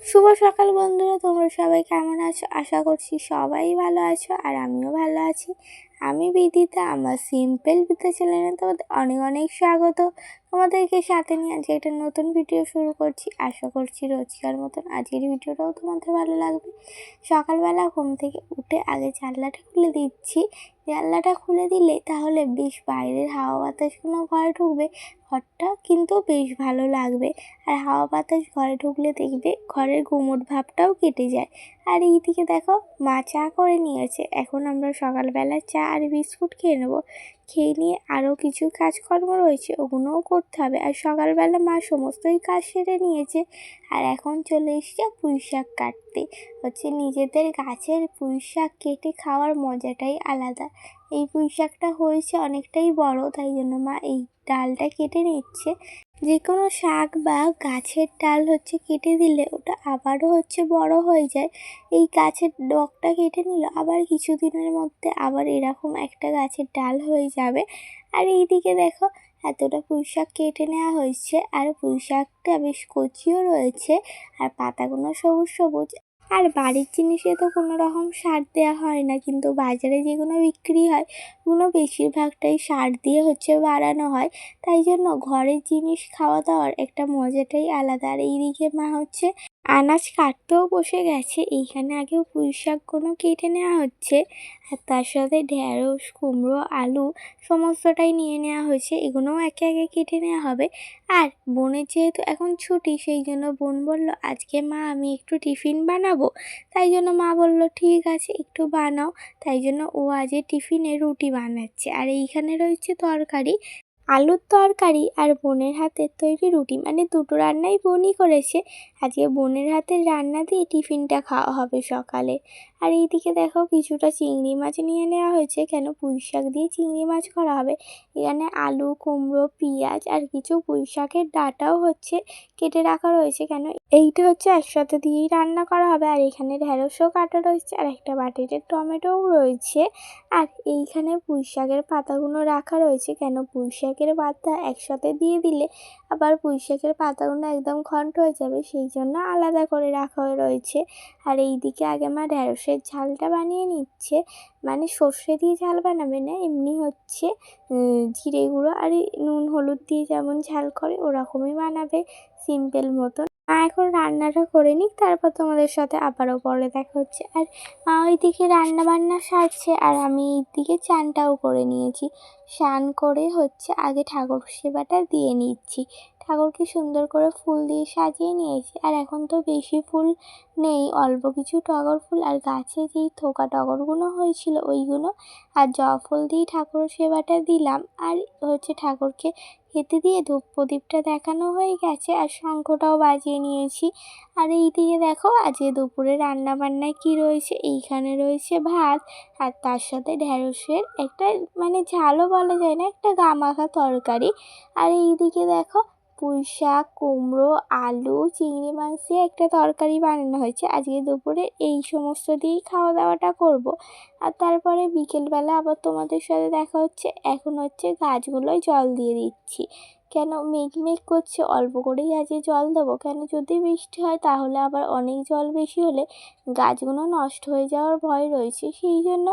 শুভ সকাল বন্ধুরা, তোমরা সবাই কেমন আছো? আশা করছি সবাই ভালো আছো আর আমিও ভালো আছি। আমি বিদিতা, আমার সিম্পল বিদ্যা চ্যানেলে তোমাদের অনেক অনেক স্বাগত। তোমাদেরকে সাথে নিয়ে আজকে একটা নতুন ভিডিও শুরু করছি। আশা করছি রোজকার মতন আজকের ভিডিওটাও তোমাদের ভালো লাগবে। সকালবেলা ঘুম থেকে উঠে আগে জানলাটা খুলে দিচ্ছি। জানলাটা খুলে দিলে তাহলে বেশ বাইরের হাওয়া বাতাসগুলো ঘরে ঢুকবে, ঘরটা কিন্তু বেশ ভালো লাগবে। আর হাওয়া বাতাস ঘরে ঢুকলে দেখবে ঘরের গুমোট ভাবটাও কেটে যায়। আর এইদিকে দেখো মা চা করে নিয়েছে। এখন আমরা সকালবেলা চা আর বিস্কুট খেয়ে নেবো। খেয়ে নিয়ে আরও কিছু কাজকর্ম রয়েছে, ওগুলোও করতে হবে। আর সকালবেলা মা সমস্তই কাজ সেরে নিয়েছে। আর এখন চলে এসছে পুঁই শাক কাটতে। নিজেদের গাছের পুঁই শাক কেটে খাওয়ার মজাটাই আলাদা। এই পুঁই শাকটা হয়েছে অনেকটাই বড়, তাই জন্য মা এই ডালটা কেটে নিচ্ছে। যে কোনো শাক বা গাছের ডাল কেটে দিলে ওটা আবারও বড় হয়ে যায়। এই গাছের ডগটা কেটে নিল, আবার কিছুদিনের মধ্যে আবার এরকম একটা গাছের ডাল হয়ে যাবে। আর এইদিকে দেখো এতটা পুঁই শাক কেটে নেওয়া হয়েছে, আর পুঁই শাকটা বেশ কচিও রয়েছে, আর পাতাগুলো সবুজ সবুজ। আর বাড়ির জিনিসে তো কোনো রকম সার দেওয়া হয় না, কিন্তু বাজারে যেগুলো বিক্রি হয় ওগুলো বেশিরভাগটাই সার দিয়ে বাড়ানো হয়। তাই জন্য ঘরের জিনিস খাওয়া দাওয়ার একটা মজাটাই আলাদা। আর এইদিকে মা আনাজ কাটতেও বসে গেছে। এইখানে আগেও পুঁই শাকগুলো কেটে নেওয়া হচ্ছে, আর তার সাথে ঢেঁড়স, কুমড়ো, আলু সমস্তটাই নিয়ে নেওয়া হয়েছে। এগুলোও একে একে কেটে নেওয়া হবে। আর বোনের যেহেতু এখন ছুটি, সেই জন্য বোন বলল আজকে মা আমি একটু টিফিন বানাবো। তাই জন্য মা বলল ঠিক আছে একটু বানাও। তাই জন্য ও আজ টিফিনে রুটি বানাচ্ছে। আর এইখানে রয়েছে তরকারি, আলুর তরকারি আর বোনের হাতের তৈরি রুটি, মানে দুটো রান্নাই বোনই করেছে। আজকে বোনের হাতের রান্না দিয়ে টিফিনটা খাওয়া হবে সকালে। আর এইদিকে দেখো কিছুটা চিংড়ি মাছ নিয়ে নেওয়া হয়েছে, কেন পুঁই শাক দিয়ে চিংড়ি মাছ করা হবে। এখানে আলু, কুমড়ো, পেঁয়াজ আর কিছু পুঁই শাকের ডাঁটাও কেটে রাখা রয়েছে, কেন এইটা একসাথে দিয়েই রান্না করা হবে। আর এখানে ঢেঁড়সও কাটা রয়েছে, আর একটা বাটিতে টমেটোও রয়েছে। আর এইখানে পুঁই শাকের পাতাগুলো রাখা রয়েছে, কেন পুঁই শাকের পাতা একসাথে দিয়ে দিলে আবার পুঁই শাকের পাতাগুলো একদম ঘন্ট হয়ে যাবে, সেই জন্য আলাদা করে রাখা রয়েছে। আর এইদিকে আগে মা ঢেঁড়সের ঝালটা বানিয়ে নিচ্ছে, মানে সর্ষে দিয়ে ঝাল বানাবে না, এমনি জিরে গুঁড়ো আর নুন হলুদ দিয়ে যেমন ঝাল করে ওরকমই বানাবে, সিম্পল মতন। মা এখন রান্নাটা করে নিক, তারপর তোমাদের সাথে আবারও পরে দেখা হচ্ছে। আর মা ওইদিকে রান্না বান্না সারছে, আর আমি এইদিকে চানটাও করে নিয়েছি। স্নান করে আগে ঠাকুর সেবাটা দিয়ে নিচ্ছি। ঠাকুরকে সুন্দর করে ফুল দিয়ে সাজিয়ে নিয়েছি। আর এখন তো বেশি ফুল নেই, অল্প কিছু টগর ফুল আর গাছে যেই থোকা টগরগুলো হয়েছিল ওইগুলো আর জবা ফুল দিয়ে ঠাকুর সেবাটা দিলাম। আর ঠাকুরকে খেতে দিয়ে ধূপ প্রদীপটা দেখানো হয়ে গেছে, আর শঙ্খটাও বাজিয়ে নিয়েছি। আর এইদিকে দেখো আজকে দুপুরে রান্না বান্নায় কী রয়েছে। এইখানে রয়েছে ভাত, আর তার সাথে ঢ্যাঁড়সের একটা, মানে ঝালও বলা যায় না, একটা গামাখা তরকারি। আর এইদিকে দেখো পুঁই শাক, কুমড়ো, আলু, চিংড়ি মাছ দিয়ে একটা তরকারি বানানো হয়েছে। আজকে দুপুরে এই সমস্ত দিয়েই খাওয়া দাওয়াটা করব। আর তারপরে বিকেলবেলা আবার তোমাদের সাথে দেখা হচ্ছে। এখন গাছগুলোয় জল দিয়ে দিচ্ছি, কেন মেঘ মেঘ করছে, অল্প করেই আজকে জল দেবো, কেন যদি বৃষ্টি হয় তাহলে আবার অনেক জল বেশি হলে গাছগুলো নষ্ট হয়ে যাওয়ার ভয় রয়েছে, সেই জন্য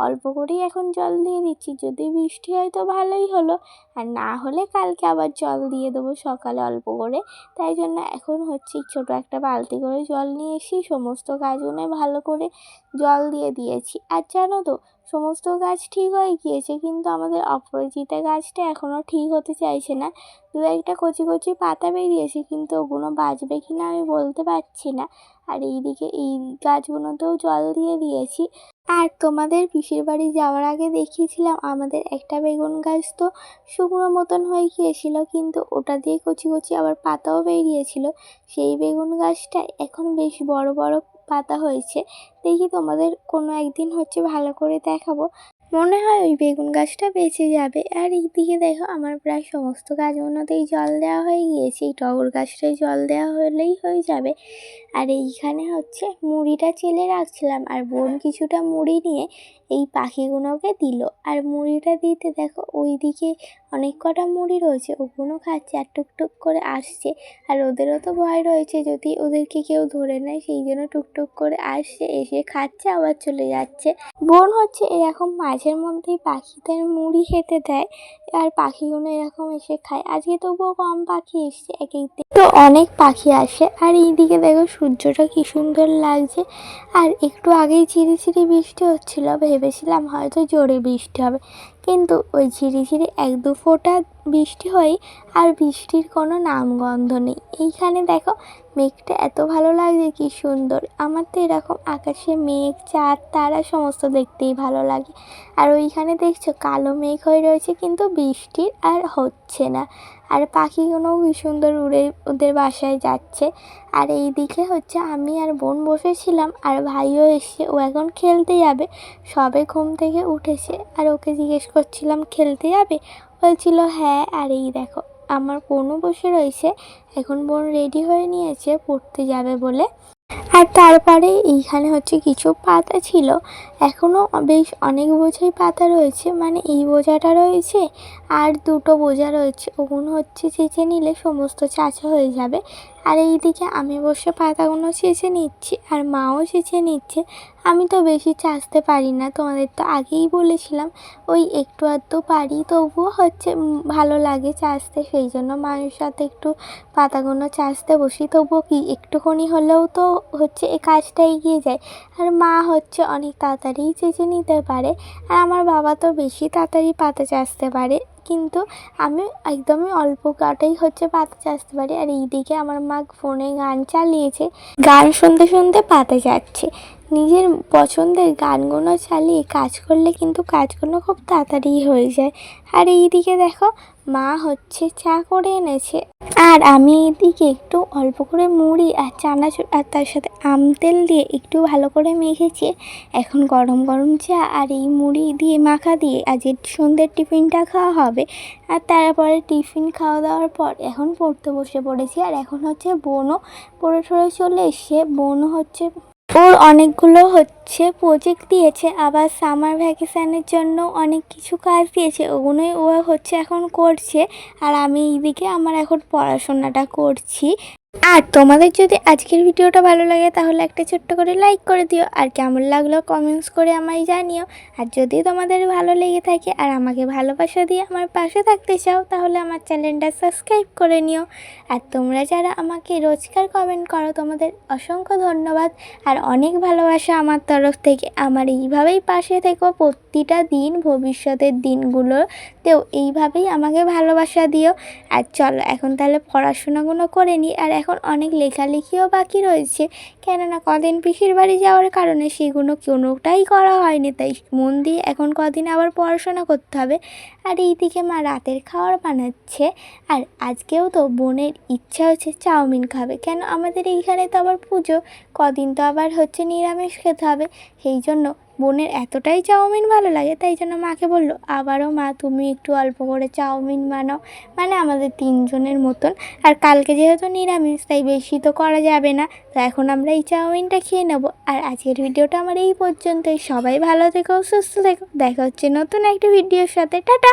অল্প করেই এখন জল দিয়ে দিচ্ছি। যদি বৃষ্টি হয় তো ভালোই হলো, আর না হলে কালকে আবার জল দিয়ে দেবো সকালে অল্প করে। তাই জন্য এখন ছোটো একটা বালতি করে জল নিয়ে এসে সমস্ত গাছগুলো ভালো করে জল দিয়ে দিয়েছি। আর জানো তো সমস্ত গাছ ঠিক হয়ে গিয়েছে, কিন্তু আমাদের অপরাজিতা গাছটা এখনও ঠিক হতে চাইছে না। দু একটা কচি কচি পাতা বেরিয়েছে, কিন্তু ওগুলো বাঁচবে কি না আমি বলতে পারছি না। আর এইদিকে এই গাছগুলোতেও জল দিয়ে দিয়েছি। আর তোমাদের পিসির বাড়ি যাওয়ার আগে দেখিয়েছিলাম আমাদের একটা বেগুন গাছ তো শুকনো মতন হয়ে গিয়েছিল, কিন্তু ওটা দিয়ে কচি কচি আবার পাতাও বেরিয়েছিল। সেই বেগুন গাছটা এখন বেশ বড় বড় পাতা হয়েছে। দেখি তোমাদের কোনো একদিন ভালো করে দেখাবো। মনে হয় ওই বেগুন গাছটা বেঁচে যাবে। আর এইদিকে দেখো আমার প্রায় সমস্ত গাছগুলোতেই জল দেওয়া হয়ে গিয়েছে, এই টগর গাছটায় জল দেওয়া হলেই হয়ে যাবে। আর এইখানে মুড়িটা চেলে রাখছিলাম, আর বোন কিছুটা মুড়ি নিয়ে এই পাখিগুলোকে দিল। আর মুড়িটা দিতে দেখো ওইদিকে অনেক কটা মুড়ি রয়েছে, ওগুলো খাচ্ছে আর টুকটুক করে আসছে। আর ওদেরও তো ভয় রয়েছে যদি ওদেরকে কেউ ধরে নেয়, সেই জন্য টুকটুক করে আসছে, এসে খাচ্ছে আবার চলে যাচ্ছে। বোন হচ্ছে এরকম মাঝের মধ্যেই পাখিদের মুড়ি খেতে দেয়, আর পাখিগুলো এরকম এসে খায়। আজকে তবুও কম পাখি এসছে, এক এক দিন তো অনেক পাখি আসে। আর এইদিকে দেখো সূর্যটা কি সুন্দর লাগছে। আর একটু আগেই ঝিরিঝিরি বৃষ্টি হচ্ছিল, ভেবেছিলাম হয়তো জোরে বৃষ্টি হবে, কিন্তু ওই ঝিরিঝিরি এক দু ফোঁটা বৃষ্টি হয় আর বৃষ্টির কোনো নামগন্ধ নেই। এইখানে দেখো মেঘটা এত ভালো লাগছে, কি সুন্দর। আমার তো এরকম আকাশে মেঘ, চাঁদ, তারা সমস্ত দেখতেই ভালো লাগে। আর ওইখানে দেখছো কালো মেঘ হয়ে রয়েছে, কিন্তু বৃষ্টি আর হচ্ছে না। আর পাখিগুলোও কি সুন্দর উড়ে ওদের বাসায় যাচ্ছে। আর এইদিকে হচ্ছে আমি আর বোন বসেছিলাম, আর ভাইও এসে, ও এখন খেলতে যাবে। সবে ঘুম থেকে উঠেছে, আর ওকে জিজ্ঞেস করছিলাম খেলতে যাবে, বলছিল হ্যাঁ। আর এই দেখো আমার বোনও বসে রয়েছে, এখন বোন রেডি হয়ে নিয়েছে পড়তে যাবে বলে। আর তারপরে এইখানে হচ্ছে কিছু পাতা ছিল, এখনও বেশ অনেক বোঝাই পাতা রয়েছে, মানে এই বোঝাটা রয়েছে আর দুটো বোঝা রয়েছে, ওগুলো হচ্ছে চেঁচে নিলে সমস্ত চাচা হয়ে যাবে। আর এইদিকে আমি বসে পাতাগুলো চেঁচে নিচ্ছি, আর মাও চেঁচে নিচ্ছে। আমি তো বেশি চাচতে পারি না, তোমাদের তো আগেই বলেছিলাম, ওই একটু আধটু পারি, তবুও হচ্ছে ভালো লাগে চাচতে, সেই জন্য মায়ের সাথে একটু পাতাগুলো চাচতে বসি। তবুও কি একটুখানি হলেও তো হচ্ছে এই কাজটা এগিয়ে যায়। আর মা হচ্ছে অনেক তাড়াতাড়িই চেঁচে নিতে পারে, আর আমার বাবা তো বেশি তাড়াতাড়ি পাতা চাচতে পারে, কিন্তু আমি একদমই অল্প কাটাই হচ্ছে পাতা চাচতে পারি। আর এইদিকে আমার মা ফোনে গান চালিয়েছে, গান শুনতে শুনতে পাতা চাচ্ছে। নিজের পছন্দের গানগুলো চালিয়ে কাজ করলে কিন্তু কাজগুলো খুব তাড়াতাড়ি হয়ে যায়। আর এইদিকে দেখো মা হচ্ছে চা করে এনেছে, আর আমি এদিকে একটু অল্প করে মুড়ি আর চানাচুর আর তার সাথে আম তেল দিয়ে একটু ভালো করে মেখেছি। এখন গরম গরম চা আর এই মুড়ি দিয়ে মাখা দিয়ে আজকে সন্ধ্যের টিফিনটা খাওয়া হবে। আর তারপরে টিফিন খাওয়া দাওয়ার পর এখন পড়তে বসে পড়েছি। আর এখন হচ্ছে বোনও পড়ে ঠরে চলে এসছে, বোনও হচ্ছে ওর অনেকগুলো হচ্ছে প্রজেক্ট দিয়েছে, আবার সামার ভ্যাকেশানের জন্য অনেক কিছু কাজ দিয়েছে, ওগুলোই ও হচ্ছে এখন করছে। আর আমি এইদিকে আমার এখন পড়াশোনাটা করছি। আর তোমাদের যদি আজকের ভিডিওটা ভালো লাগে তাহলে একটা ছোট্ট করে লাইক করে দিও, আর কেমন লাগলো কমেন্টস করে আমায় জানিও। আর যদি তোমাদের ভালো লেগে থাকে আর আমাকে ভালোবাসা দিয়ে আমার পাশে থাকতে চাও, তাহলে আমার চ্যানেলটা সাবস্ক্রাইব করে নিও। আর তোমরা যারা আমাকে রোজকার কমেন্ট করো, তোমাদের অসংখ্য ধন্যবাদ আর অনেক ভালোবাসা আমার তরফ থেকে। আমার এইভাবেই পাশে থেকো প্রতিটা দিন, ভবিষ্যতের দিনগুলোতেও এইভাবেই আমাকে ভালোবাসা দিও। আর চলো এখন তাহলে পড়াশোনাগুলো করে নিই। আর এখন অনেক লেখালেখিও বাকি রয়েছে, কেননা কদিন পিসির বাড়ি যাওয়ার কারণে সেগুলো কোনোটাই করা হয়নি, তাই মন দিয়ে এখন কদিন আবার পড়াশোনা করতে হবে। আর এইদিকে মা রাতের খাবার বানাচ্ছে, আর আজকেও তো বোনের ইচ্ছা হচ্ছে চাউমিন খাবে, কেন আমাদের এইখানে তো আবার পুজো, কদিন তো আবার হচ্ছে নিরামিষ খেতে হবে, সেই জন্য বোনের এতটাই চাউমিন ভালো লাগে, তাই জন্য মাকে বললো আবারও মা তুমি একটু অল্প করে চাউমিন বানাও, মানে আমাদের তিনজনের মতন। আর কালকে যেহেতু নিরামিষ তাই বেশি তো করা যাবে না, তো এখন আমরা এই চাউমিনটা খেয়ে নেবো। আর আজকের ভিডিওটা আমার এই পর্যন্তই, সবাই ভালো থেকো, সুস্থ থেকো, দেখা হচ্ছে নতুন একটা ভিডিওর সাথে, টাটা।